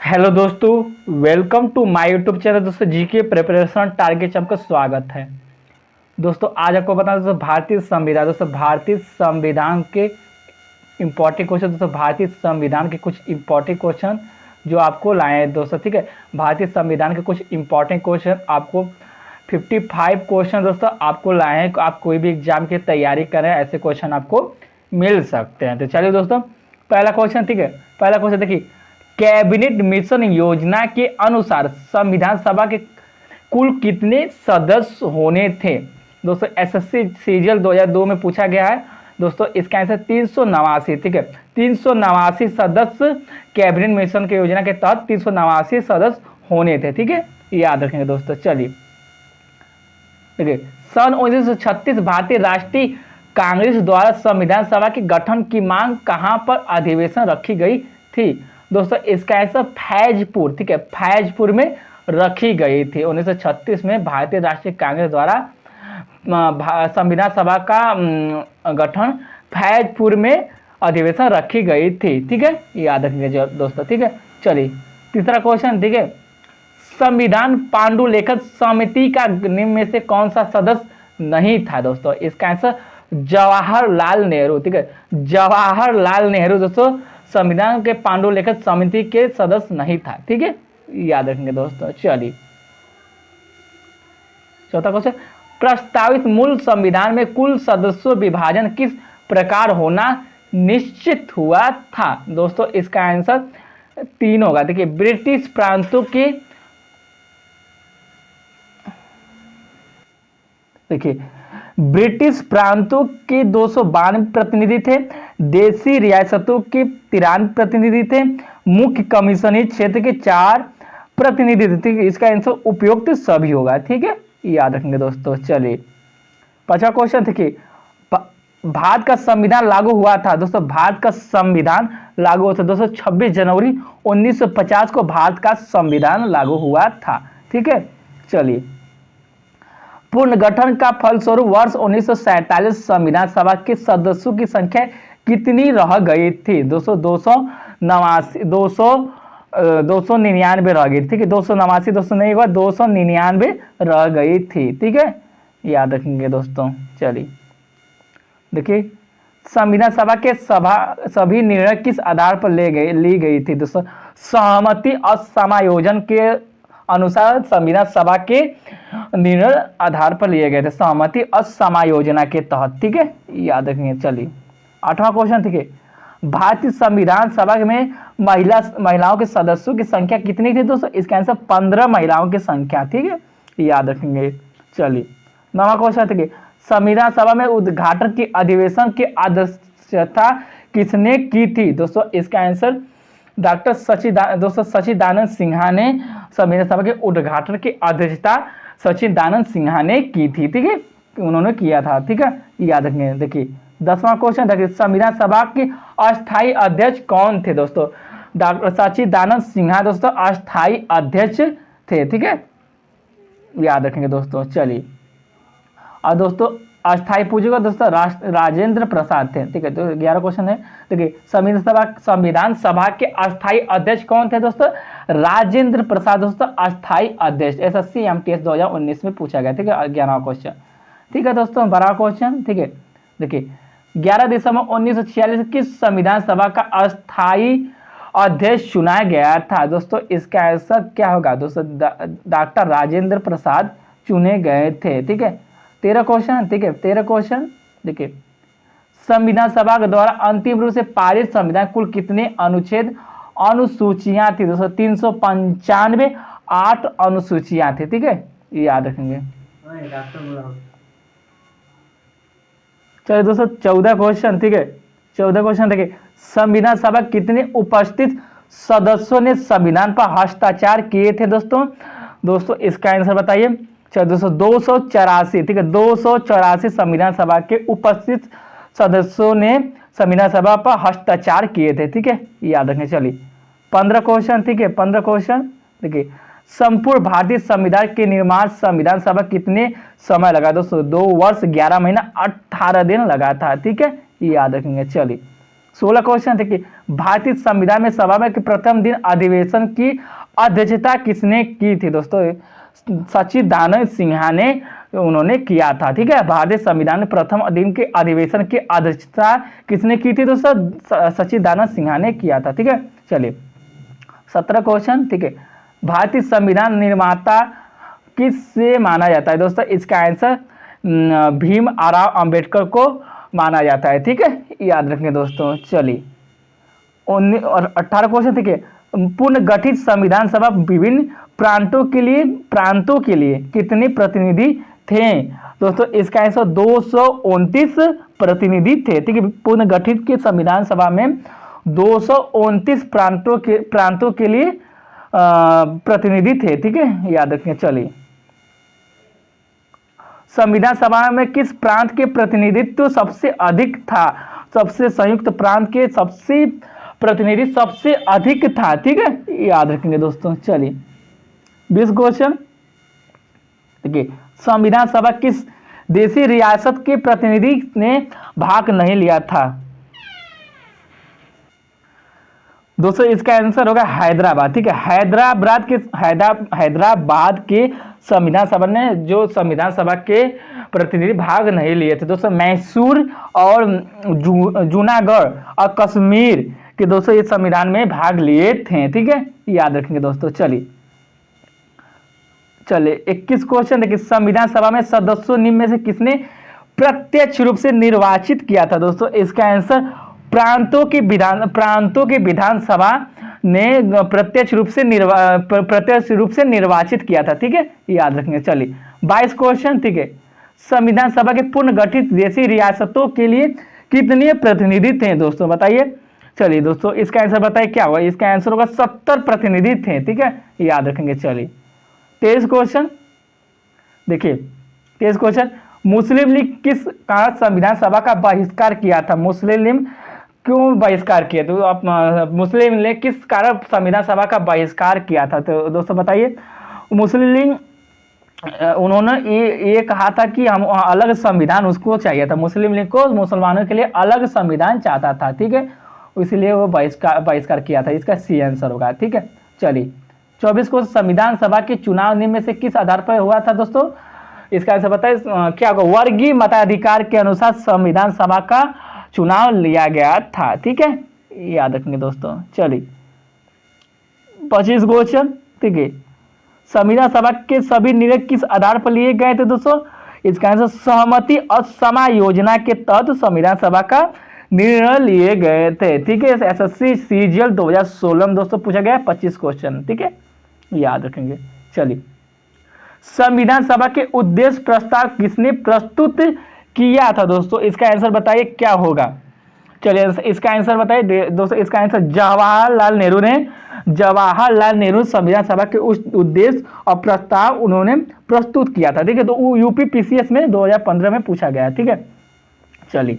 Hello दोस्तों, welcome to my YouTube channel. दोस्तों GK preparation target आपका स्वागत है। दोस्तों आज आपको बता दोस्तों भारतीय संविधान के इम्पोर्टेंट क्वेश्चन। दोस्तों भारतीय संविधान के कुछ इम्पोर्टेंट क्वेश्चन जो आपको लाए हैं दोस्तों, ठीक है। भारतीय संविधान के कुछ इम्पोर्टेंट क्वेश्चन आपको 55 क्वेश्चन दोस्तों आपको लाए हैं। आप कोई भी एग्जाम की तैयारी करें, ऐसे क्वेश्चन आपको मिल सकते हैं। तो चलिए दोस्तों, पहला क्वेश्चन, ठीक है। पहला क्वेश्चन देखिए, कैबिनेट मिशन योजना के अनुसार संविधान सभा के कुल कितने सदस्य होने थे? दोस्तों एसएससी सीजीएल 2002 में पूछा गया है दोस्तों। इसका आंसर 389, ठीक है। 389 सदस्य कैबिनेट मिशन के योजना के तहत 389 सदस्य होने थे, ठीक है। याद रखेंगे दोस्तों। चलिए देखिए, सन 1936 भारतीय राष्ट्रीय कांग्रेस द्वारा संविधान सभा के गठन की मांग कहां पर अधिवेशन रखी गई थी? दोस्तों इसका आंसर फैजपुर, ठीक है, फैजपुर में रखी गई थी। 1936 में भारतीय राष्ट्रीय कांग्रेस द्वारा संविधान सभा का गठन फैजपुर में अधिवेशन रखी गई थी, ठीक है। याद रखिएगा दोस्तों, ठीक है। चलिए तीसरा क्वेश्चन, ठीक है। संविधान पांडुलिखित समिति का निम्न में से कौन सा सदस्य नहीं था? दोस्तों इसका आंसर जवाहरलाल नेहरू, ठीक है। जवाहरलाल नेहरू दोस्तों संविधान के पांडुलिखित समिति के सदस्य नहीं था, ठीक है। याद रखेंगे दोस्तों। चलिए चौथा क्वेश्चन, प्रस्तावित मूल संविधान में कुल सदस्यों विभाजन किस प्रकार होना निश्चित हुआ था? दोस्तों इसका आंसर 3 होगा। देखिए, ब्रिटिश प्रांतों के, देखिए ब्रिटिश प्रांतों के 292 प्रतिनिधि थे, देशी रियासतों के 93 प्रतिनिधि थे, मुख्य कमीशनी क्षेत्र के 4 प्रतिनिधि थे, ठीक है। इसका आंसर उपयुक्त सभी होगा, ठीक है। याद रखेंगे दोस्तों। चलिए पांचवा क्वेश्चन, देखिए भारत का संविधान लागू हुआ था दोस्तों। भारत का संविधान लागू हुआ था दोस्तों 26 जनवरी 1950 को भारत का संविधान लागू हुआ था, ठीक है। चलिए पुनर्गठन का फलस्वरूप वर्ष 1947 संविधान सभा के सदस्यों की संख्या कितनी रह गई थी? दोस्तों 299 रह गई, ठीक है। 289 दोस्तों नहीं हुआ, 299 रह गई थी, ठीक है। याद रखेंगे दोस्तों। चलिए देखिए, संविधान सभा के सभी निर्णय किस आधार पर ली गई थी? दोस्तों सहमति और समायोजन के अनुसार संविधान सभा के निर्णय आधार पर लिए गए थे, सहमति और समायोजना के तहत, ठीक है। याद रखेंगे। चलिए आठवां क्वेश्चन, ठीक है। भारतीय संविधान सभा में महिलाओं के सदस्यों की संख्या कितनी थी? दोस्तों इसका आंसर 15 महिलाओं की संख्या, ठीक है। याद रखेंगे। चलिए नौवां क्वेश्चन, ठीक है। संविधान सभा में उद्घाटन की अधिवेशन की अध्यक्षता किसने की थी? दोस्तों इसका आंसर डॉक्टर सच्चिदानंद सिन्हा ने संविधान सभा के उद्घाटन की अध्यक्षता सच्चिदानंद सिन्हा ने की थी, ठीक है। उन्होंने किया था, ठीक है। याद रखेंगे। देखिए 10वां क्वेश्चन, देखिए संविधान सभा के अस्थायी अध्यक्ष कौन थे? दोस्तों डॉक्टर सच्चिदानंद सिन्हा दोस्तों अस्थायी अध्यक्ष थे, ठीक है। याद रखेंगे दोस्तों। चलिए और दोस्तों अस्थायी पूछेगा दोस्तों राजेंद्र प्रसाद थे, ठीक है। तो 11 क्वेश्चन है। देखिए संविधान सभा के अस्थायी अध्यक्ष कौन थे? दोस्तों राजेंद्र प्रसाद दोस्तों अस्थायी अध्यक्ष। एसएससी एमटीएस 2019 में पूछा गया, ठीक है। 11वां क्वेश्चन, ठीक है दोस्तों। 12वां क्वेश्चन, ठीक है। देखिए 11 दिसंबर 1946 किस संविधान सभा का अस्थायी अध्यक्ष चुना गया था? दोस्तों इसका आंसर क्या होगा? दोस्तों डॉक्टर राजेंद्र प्रसाद चुने गए थे, ठीक है। 13 क्वेश्चन, ठीक है। 13 क्वेश्चन, देखिए संविधान सभा के द्वारा अंतिम रूप से पारित संविधान कुल कितने अनुसूचियां थी? दोस्तों 395 8 अनुसूचियां थी, ठीक है। याद रखेंगे। चलिए दोस्तों 14 क्वेश्चन, ठीक है। 14 क्वेश्चन देखिए, संविधान सभा कितने उपस्थित सदस्यों ने संविधान पर हस्ताक्षर किए थे? दोस्तों इसका आंसर बताइए। चलो दोस्तों 284, ठीक है। 284 संविधान सभा के उपस्थित सदस्यों ने संविधान सभा पर हस्ताक्षर किए थे, ठीक है। याद रखें। चलिए 15 क्वेश्चन, ठीक है। 15 क्वेश्चन देखिए, संपूर्ण भारतीय संविधान के निर्माण संविधान सभा कितने समय लगा? दोस्तों 2 वर्ष 11 महीना 18 दिन लगा था, ठीक है। याद रखेंगे। चलिए 16 क्वेश्चन देखिए, भारतीय संविधान में सभा में प्रथम दिन अधिवेशन की अध्यक्षता किसने की थी दोस्तों? सच्चिदानंद सिन्हा ने उन्होंने किया था। ठीक है, भारतीय संविधान में प्रथम दिन के अधिवेशन की अध्यक्षता किसने की थी दोस्तों? सच्चिदानंद सिन्हा ने किया था। ठीक है, चलिए 17 क्वेश्चन। ठीक है, भारतीय संविधान निर्माता किससे माना जाता है दोस्तों? इसका आंसर भीम आराव अंबेडकर को माना जाता है। ठीक है, याद रखेंगे दोस्तों। चलिए 19 और 18 क्वेश्चन। ठीक है, पूर्ण गठित संविधान सभा विभिन्न प्रांतों के लिए कितने प्रतिनिधि थे दोस्तों? इसका आंसर 229 प्रतिनिधि थे। ठीक है, पूर्ण गठित के संविधान सभा में 229 प्रांतों के लिए प्रतिनिधि थे। ठीक है, याद रखें। चलिए संविधान सभा में किस प्रांत के प्रतिनिधित्व सबसे अधिक था? सबसे संयुक्त प्रांत के सबसे प्रतिनिधि सबसे अधिक था। ठीक है, याद रखेंगे दोस्तों। चलिए 20 क्वेश्चन। देखिए, संविधान सभा किस देशी रियासत के प्रतिनिधि ने भाग नहीं लिया था दोस्तों? इसका आंसर होगा हैदराबाद। ठीक है, हैदराबाद के संविधान सभा ने जो संविधान सभा के प्रतिनिधि भाग नहीं लिए थे दोस्तों। मैसूर और जूनागढ़ और कश्मीर के दोस्तों ये संविधान में भाग लिए थे। ठीक है, याद रखेंगे दोस्तों। चलिए 21 क्वेश्चन। देखिए, संविधान सभा में सदस्यों निम्न में से किसने प्रत्यक्ष रूप से निर्वाचित किया था दोस्तों? इसका आंसर प्रांतों की विधानसभा ने प्रत्यक्ष रूप से निर्वाचित किया था। ठीक है, याद रखेंगे। चलिए 22 क्वेश्चन। ठीक है, संविधान सभा के पूर्ण गठित देशी रियासतों के लिए कितने प्रतिनिधि थे दोस्तों? बताइए। चलिए दोस्तों, इसका आंसर बताइए क्या होगा? इसका आंसर होगा 70 प्रतिनिधि थे। ठीक है, याद रखेंगे। चलिए 23 क्वेश्चन। देखिए 23 क्वेश्चन, मुस्लिम लीग किस कारण संविधान सभा का बहिष्कार किया था? मुस्लिम लीग क्यों बहिष्कार किया? तो आप मुस्लिम लीग किस कारण संविधान सभा का बहिष्कार किया था? तो दोस्तों बताइए। मुस्लिम लीग उन्होंने ये कहा था कि हम अलग संविधान उसको चाहिए था। मुस्लिम लीग को मुसलमानों के लिए अलग संविधान चाहता था। ठीक है, इसलिए वो बहिष्कार किया था। इसका सी आंसर होगा। ठीक है, चलिए 24 को, संविधान सभा के चुनाव निम्न में से किस आधार पर हुआ था दोस्तों? इसका आंसर बताइए क्या होगा? वर्गीय मताधिकार के अनुसार संविधान सभा का चुनाव लिया गया था। ठीक है, याद रखेंगे दोस्तों। चलिए 25 क्वेश्चन। ठीक है, संविधान सभा के सभी निर्णय किस आधार पर लिए गए थे दोस्तों? इसका आंसर सहमति और समायोजना के तहत संविधान सभा का निर्णय लिए गए थे। ठीक है, एसएससी सीजीएल 2016 में दोस्तों पूछा गया 25 क्वेश्चन। ठीक है, याद रखेंगे। चलिए संविधान सभा के उद्देश्य प्रस्ताव किसने प्रस्तुत किया था दोस्तों? इसका आंसर बताइए क्या होगा? चलिए इसका आंसर बताइए दोस्तों। इसका आंसर जवाहरलाल नेहरू संविधान सभा के उस उद्देश्य और प्रस्ताव उन्होंने प्रस्तुत किया था। ठीक है, तो यूपी पीसीएस में 2015 में पूछा गया। ठीक है, चलिए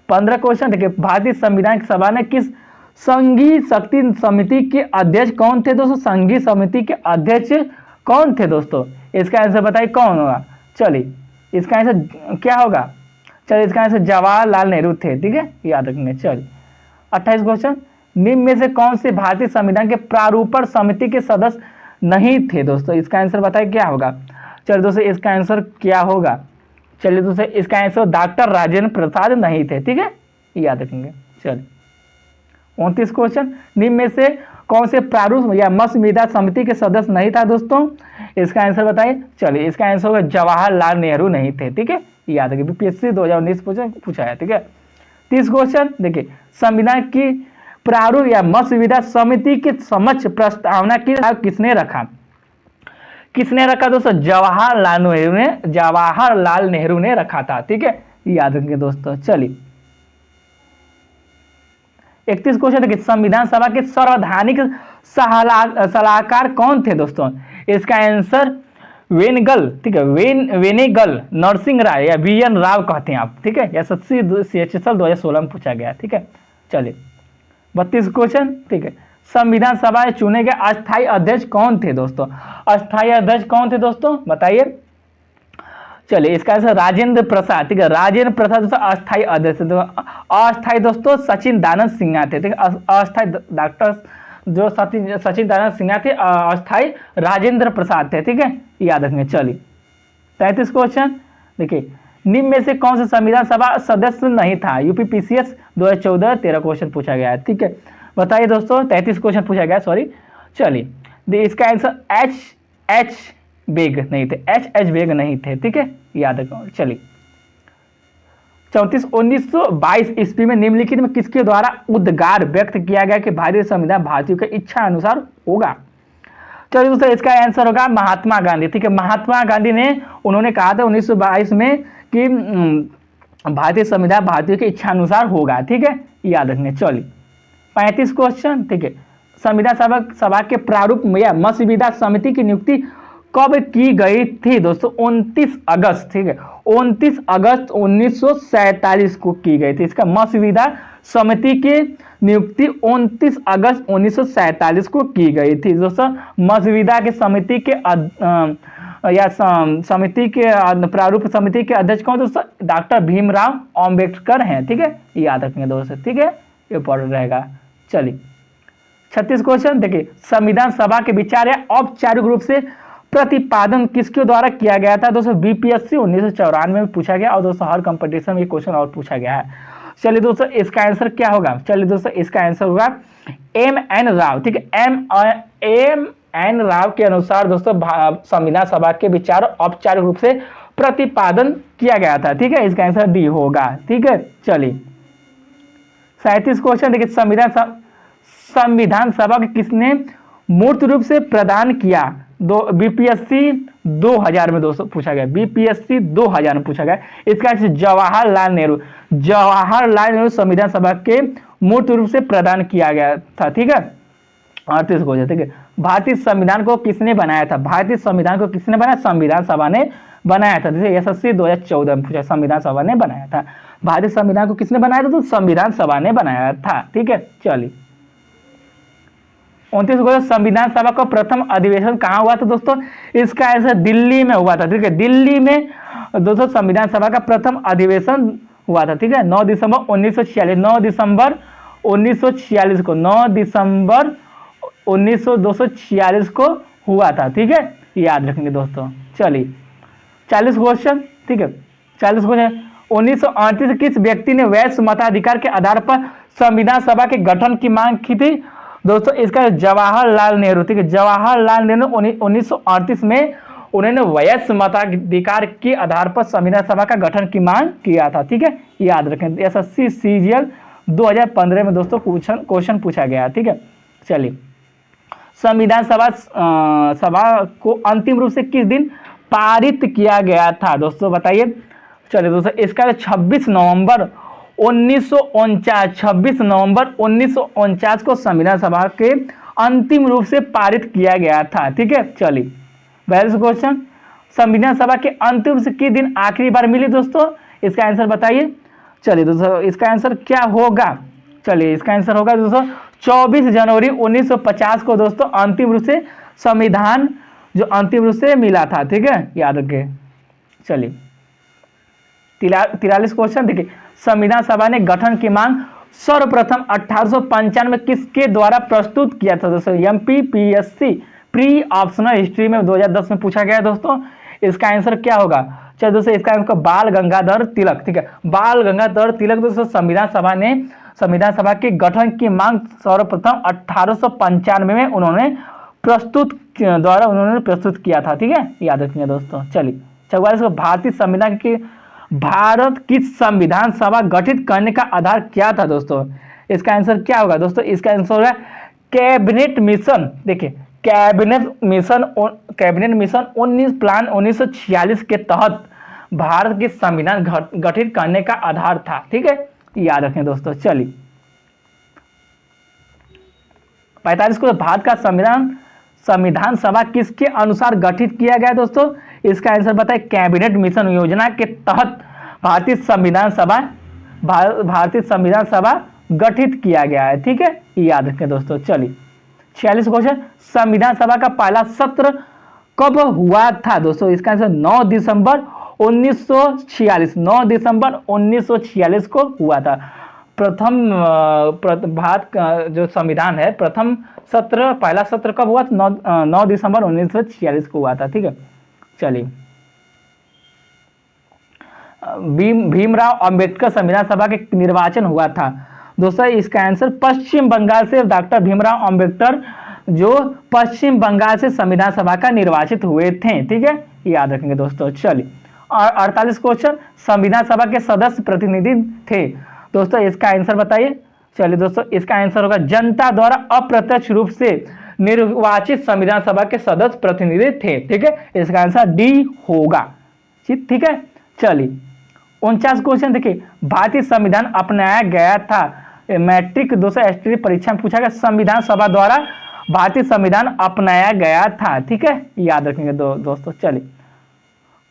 15 क्वेश्चन। देखिए, भारतीय संविधान सभा ने किस संघीय शक्ति समिति के अध्यक्ष कौन थे दोस्तों? संघीय समिति के अध्यक्ष कौन थे दोस्तों? इसका आंसर बताइए कौन होगा? चलिए इसका आंसर क्या होगा? चलिए इसका आंसर जवाहरलाल नेहरू थे। ठीक है, याद रखेंगे। चलिए 28 क्वेश्चन, निम्न में से कौन से भारतीय संविधान के प्रारूपण समिति के सदस्य नहीं थे दोस्तों? इसका आंसर बताइए क्या होगा? चलिए दोस्तों, इसका आंसर क्या होगा? चलिए दोस्तों, इसका आंसर डॉक्टर राजेंद्र प्रसाद नहीं थे। ठीक है, याद रखेंगे। चलिए 29 क्वेश्चन, निम्न में से कौन से प्रारूप या मसविदा समिति के सदस्य नहीं था दोस्तों? इसका आंसर बताइए। चलिए इसका आंसर होगा जवाहरलाल नेहरू नहीं थे। ठीक है, याद रखिए, बीपीएससी 2019 पूछा है। ठीक है, 30 क्वेश्चन। देखिए, संविधान की प्रारूप या मसविदा समिति के समक्ष प्रस्तावना की किसने रखा? किसने रखा दोस्तों? जवाहरलाल नेहरू ने रखा था। ठीक है, याद रखेंगे दोस्तों। चलिए 31 क्वेश्चन। देखिए, संविधान सभा के सर्वधानिक सलाहकार कौन थे दोस्तों? इसका आंसर वेनेगल। ठीक है, वेनेगल नरसिंह राय या वीएन राव कहते हैं आप। ठीक है, एसएससी 2016 में पूछा गया। ठीक है, चलिए 32 क्वेश्चन। ठीक है, संविधान सभा में चुने गए अस्थायी अध्यक्ष कौन थे दोस्तों? अस्थायी अध्यक्ष कौन थे दोस्तों? बताइए। चलिए इसका आंसर राजेंद्र प्रसाद, ठीक है, राजेंद्र प्रसाद दोस्तों अस्थायी अध्यक्ष। तो अस्थायी दोस्तों सचिन दानव सिन्हा थे, ठीक है, अस्थायी डॉक्टर जो सचिन दानव सिन्हा थे, अस्थायी राजेंद्र प्रसाद थे, ठीक है, याद रखेंगे। चलिए 33 क्वेश्चन देखिए, निम्न में से कौन सा संविधान सभा सदस्य नहीं था? यूपीपीसीएस 2014 13 क्वेश्चन पूछा गया है, ठीक है, बताइए दोस्तों। 33 क्वेश्चन पूछा गया, सॉरी। चलिए इसका आंसर एच बेग नहीं थे, एच बेग नहीं थे, ठीक है, याद रखो। चलिए 1922 ईस्वी में निम्नलिखित में किसके द्वारा उद्गार व्यक्त किया गया कि भारतीय संविधान भारतीयों की इच्छा अनुसार होगा? चलिए दोस्तों इसका आंसर होगा महात्मा गांधी, ठीक है, महात्मा गांधी ने उन्होंने कहा था 1922 में कि भारतीय संविधान भारतीयों की इच्छा अनुसार होगा, ठीक है, याद रखने। चलिए 35 क्वेश्चन, ठीक है, संविधान सभा के प्रारूप में या मसविदा समिति की नियुक्ति कब की गई थी दोस्तों? 29 अगस्त, ठीक है, 29 अगस्त 1947 को की गई थी। इसका मसविदा समिति की नियुक्ति 29 अगस्त 1947 को की गई थी दोस्तों। मसविदा के समिति के समिति के प्रारूप समिति के अध्यक्ष कौन दोस्तों? डॉक्टर भीमराव अंबेडकर हैं, ठीक है, याद रखेंगे दोस्तों, ठीक है, इंपॉर्टेंट रहेगा। चलिए 36 क्वेश्चन देखिए, संविधान सभा के विचार या औपचारिक रूप से प्रतिपादन किसके द्वारा किया गया था दोस्तों? बीपीएससी 1994 में पूछा गया और दोस्तों हर कंपटीशन में क्वेश्चन और पूछा गया है। चलिए दोस्तों इसका आंसर क्या होगा? चलिए दोस्तों इसका आंसर होगा एम.एन. राव, ठीक है, एम.एन. राव के अनुसार दोस्तों संविधान सभा के विचार औपचारिक रूप से प्रतिपादन किया गया था, ठीक है, इसका आंसर डी होगा, ठीक है। चलिए 37 क्वेश्चन देखिए, संविधान सभा के किसने मूर्त रूप से प्रदान किया? बीपीएससी 2000 में दोस्तों पूछा गया, बीपीएससी 2000 में पूछा गया। इसका आंसर जवाहरलाल नेहरू, जवाहरलाल नेहरू संविधान सभा के मूर्त रूप से प्रदान किया गया था, ठीक है। 38 क्वेश्चन, ठीक है, भारतीय संविधान को किसने बनाया था? भारतीय संविधान को किसने बनाया? संविधान सभा ने बनाया था, जैसे एसएससी 2014 में पूछा, संविधान सभा ने बनाया था। भारतीय संविधान को किसने बनाया था? तो संविधान सभा ने बनाया था, ठीक है। चलिए 29 को संविधान सभा का प्रथम अधिवेशन कहाँ हुआ था दोस्तों? इसका आंसर दिल्ली में हुआ था, ठीक है, दिल्ली में दोस्तों संविधान सभा का प्रथम अधिवेशन हुआ था, ठीक है, 9 दिसंबर 1946, 9 दिसंबर 1946 को, 9 दिसंबर 1946 को हुआ था, ठीक है, याद रखेंगे दोस्तों। चलिए 40 क्वेश्चन, ठीक है, 40 क्वेश्चन, 1938 किस व्यक्ति ने वैश्य मताधिकार के आधार पर संविधान सभा के गठन की मांग की थी दोस्तों? इसका जवाहरलाल नेहरू, ठीक है, जवाहरलाल नेहरू 1938 में उन्होंने वैश्य मताधिकार के आधार पर संविधान सभा का गठन की मांग किया था, ठीक है, याद रखें। एसएससी सीजीएल 2015 में दोस्तों क्वेश्चन पूछा गया, ठीक है। चलिए संविधान सभा को अंतिम रूप से किस दिन पारित किया गया था दोस्तों? बताइए। चलिए दोस्तों इसका 26 नवंबर 1949 को संविधान सभा के अंतिम रूप से पारित किया गया था, ठीक है। चलिए 42 क्वेश्चन, संविधान सभा के अंतिम रूप से किस दिन आखिरी बार मिली दोस्तों? इसका आंसर बताइए। चलिए दोस्तों इसका आंसर क्या होगा? चलिए इसका आंसर होगा दोस्तों 24 जनवरी 1950 को दोस्तों अंतिम रूप से संविधान जो अंतिम रूप से मिला था, ठीक है, याद रखिए। चलिए 43 क्वेश्चन देखिए, संविधान सभा ने गठन की मांग सर्वप्रथम 1895 किसके द्वारा प्रस्तुत किया था दोस्तों? एमपीपीएससी प्री ऑप्शनल हिस्ट्री में 2010 में पूछा गया दोस्तों। इसका आंसर क्या होगा? चलिए दोस्तों इसका आंसर बाल गंगाधर तिलक, ठीक है, बाल गंगाधर तिलक दोस्तों संविधान सभा के गठन की मांग सर्वप्रथम 1895 में उन्होंने प्रस्तुत किया था, ठीक है, याद रखिए दोस्तों। चलिए 44 भारत की संविधान सभा गठित करने का आधार क्या था दोस्तों? इसका आंसर क्या होगा दोस्तों? इसका आंसर होगा कैबिनेट मिशन। देखिए कैबिनेट मिशन 19 प्लान 1946 के तहत भारत की संविधान गठित करने का आधार था, ठीक है, याद रखें दोस्तों। चलिए 45 को भारत का संविधान सभा किसके अनुसार गठित किया गया दोस्तों? इसका आंसर बताए कैबिनेट मिशन योजना के तहत भारतीय संविधान सभा गठित किया गया है, ठीक है, याद रखें दोस्तों। चलिए 46 क्वेश्चन, संविधान सभा का पहला सत्र कब हुआ था दोस्तों? इसका आंसर 9 दिसंबर 1946, 9 दिसंबर 1946 को हुआ था। भारत का जो संविधान है, प्रथम सत्र, पहला सत्र कब हुआ? 9 दिसंबर 1946 को हुआ था। ठीक है, चलिए। भीमराव अंबेडकर संविधान सभा के निर्वाचन हुआ था दोस्तों, इसका आंसर पश्चिम बंगाल से डॉक्टर भीमराव अंबेडकर जो पश्चिम बंगाल से संविधान सभा का निर्वाचित हुए थे। ठीक है, याद रखेंगे दोस्तों। चलिए, और 48 क्वेश्चन, संविधान सभा के सदस्य प्रतिनिधि थे दोस्तों, इसका आंसर बताइए। चलिए दोस्तों, इसका आंसर होगा जनता द्वारा अप्रत्यक्ष रूप से निर्वाचित संविधान सभा के सदस्य प्रतिनिधि थे। ठीक है, इसका आंसर डी होगा। ठीक है, चलिए 49 क्वेश्चन देखिए, भारतीय संविधान अपनाया गया था। मैट्रिक दोस्तों एसटी परीक्षा में पूछा गया, संविधान सभा द्वारा भारतीय संविधान अपनाया गया था। ठीक है, याद रखेंगे दोस्तों। चलिए,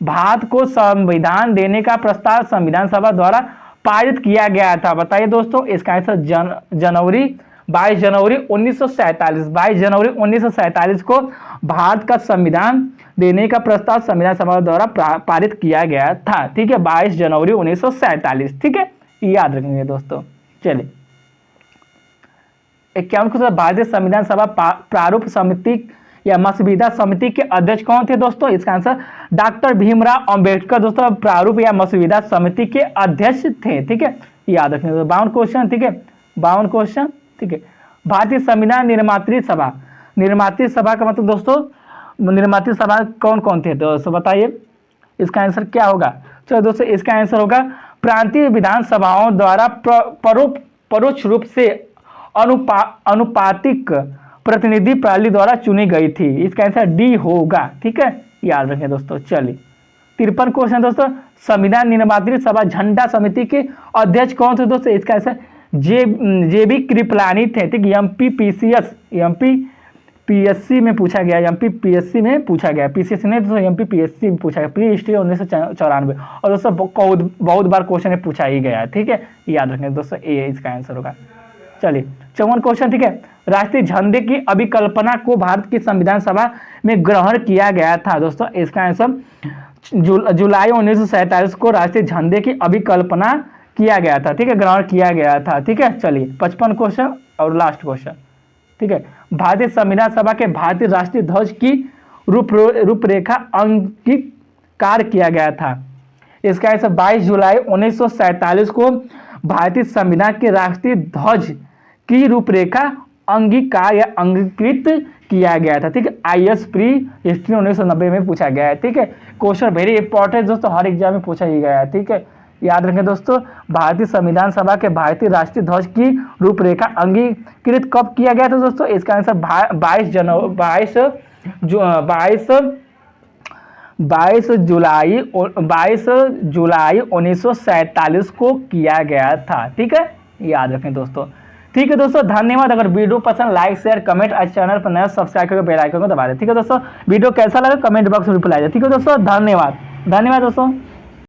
भारत को संविधान देने का प्रस्ताव संविधान सभा द्वारा पारित किया गया था, बताइए दोस्तों। इसका आंसर 22 जनवरी 1947, 22 जनवरी 1947 को भारत का संविधान देने का प्रस्ताव संविधान सभा द्वारा पारित किया गया था। ठीक है, 22 जनवरी 1947। ठीक है, याद रखेंगे दोस्तों। चलिए, 51 क्वेश्चन, भारतीय संविधान सभा प्रारूप समिति या मसविदा समिति के अध्यक्ष कौन थे दोस्तों? इसका आंसर डॉक्टर भीमराव अंबेडकर दोस्तों प्रारूप या मसविदा समिति के अध्यक्ष थे। ठीक है, याद रखने दो। 52 क्वेश्चन, ठीक है, 52 क्वेश्चन। ठीक है, भारतीय संविधान निर्मात्री सभा, निर्मात्री सभा का मतलब दोस्तों निर्मात्री सभा कौन कौन थे दोस्तों बताइए, इसका आंसर क्या होगा? चलो दोस्तों, इसका आंसर होगा प्रांतीय विधानसभाओं द्वारा परोक्ष रूप से अनुपातिक प्रतिनिधि प्रणाली द्वारा चुनी गई थी। इसका आंसर डी होगा। ठीक है, याद रखें दोस्तों। चलिए, 53 क्वेश्चन दोस्तों, संविधान निर्मात्री सभा झंडा समिति के अध्यक्ष कौन थे दोस्तों? इसका आंसर जे बी कृपलानी थे। ठीक, एमपीपीएससी में पूछा गया, एमपीपीएससी में पूछा गया, पीसीएस ने दोस्तों एमपीपीएससी में पूछा गया, प्री हिस्ट्री 1994। और दोस्तों बहुत बार क्वेश्चन में पूछा ही गया। ठीक है, याद रखें दोस्तों, ए इसका आंसर होगा। चलिए, 54 क्वेश्चन, ठीक है, राष्ट्रीय झंडे की अभिकल्पना को भारत की संविधान सभा में ग्रहण किया गया था दोस्तों। इसका आंसर जुलाई 1947 को राष्ट्रीय झंडे की अभिकल्पना किया गया था। ठीक है, ग्रहण किया गया था। ठीक है, चलिए 55 क्वेश्चन और लास्ट क्वेश्चन। ठीक है, भारतीय संविधान सभा के भारतीय राष्ट्रीय ध्वज की रूपरेखा अंगीकार किया गया था। इसका आंसर 22 जुलाई 1947 को भारतीय संविधान के राष्ट्रीय ध्वज की रूपरेखा अंगीकार या अंगीकृत किया गया था। ठीक है, आईएएस प्री हिस्ट्री 1990 में पूछा गया है। ठीक है, क्वेश्चन वेरी इंपॉर्टेंट दोस्तों, हर एग्जाम में पूछा ही गया है। ठीक है, याद रखें दोस्तों, भारतीय संविधान सभा के भारतीय राष्ट्रीय ध्वज की रूपरेखा अंगीकृत कब किया गया था दोस्तों? इसका आंसर 22 जुलाई 1947 को किया गया था। ठीक है, याद रखें दोस्तों। ठीक है दोस्तों, धन्यवाद। अगर वीडियो पसंद लाइक शेयर कमेंट, आज चैनल पर नया सब्सक्राइब करके बेल आइकन को दबा दें। ठीक है दोस्तों, वीडियो कैसा लगा कमेंट बॉक्स में रिप्लाई दें। ठीक है दोस्तों, धन्यवाद दोस्तों।